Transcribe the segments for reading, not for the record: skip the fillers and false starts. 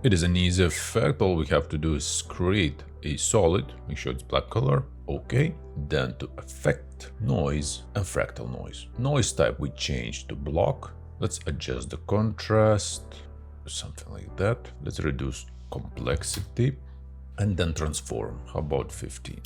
It is an easy effect. All we have to do is create a solid, make sure it's black color. Okay, then to effect, noise and fractal noise. Noise type we change to block. Let's adjust the contrast, something like that. Let's reduce complexity and then transform. How about 15?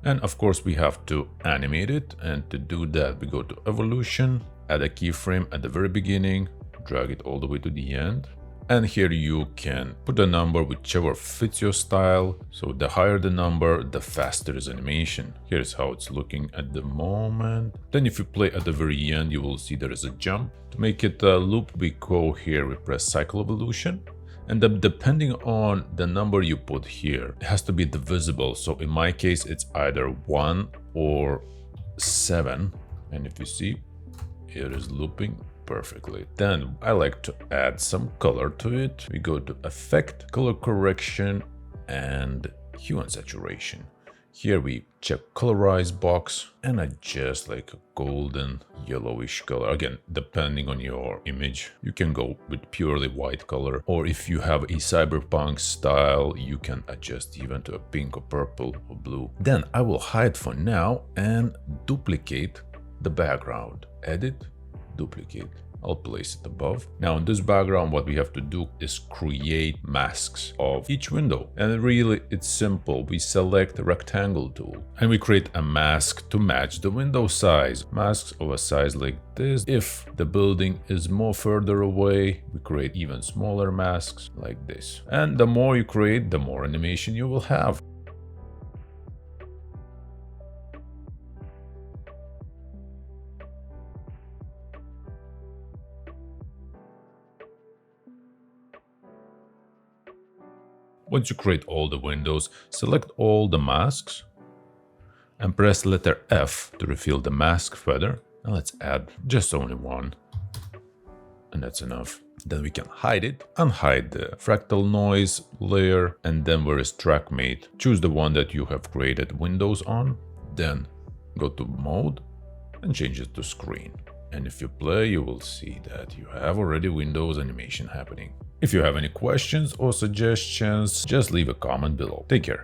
And of course we have to animate it, and to do that we go to evolution, add a keyframe at the very beginning, drag it all the way to the end. And here you can put a number whichever fits your style. So the higher the number, the faster is animation. Here's how it's looking at the moment. Then if you play at the very end, you will see there is a jump. To make it a loop, we go here, we press cycle evolution. And depending on the number you put here, it has to be divisible. So in my case, it's either 1 or 7. And if you see, it is looping perfectly. Then I like to add some color to it. We go to effect, color correction, and hue and saturation. Here we check colorize box and adjust like a golden yellowish color. Again, depending on your image, you can go with purely white color, or if you have a cyberpunk style, you can adjust even to a pink or purple or blue. Then I will hide for now and duplicate the background. Edit, duplicate. I'll place it above. Now in this background, what we have to do is create masks of each window. And really, it's simple. We select the rectangle tool and we create a mask to match the window size. Masks of a size like this. If the building is more further away, we create even smaller masks like this. And the more you create, the more animation you will have. Once you create all the windows, select all the masks and press letter F to reveal the mask feather. And let's add just only one. And that's enough. Then we can hide it, unhide the fractal noise layer, and then where is track mate, choose the one that you have created windows on. Then go to mode and change it to screen. And if you play, you will see that you have already Windows animation happening. If you have any questions or suggestions, just leave a comment below. Take care.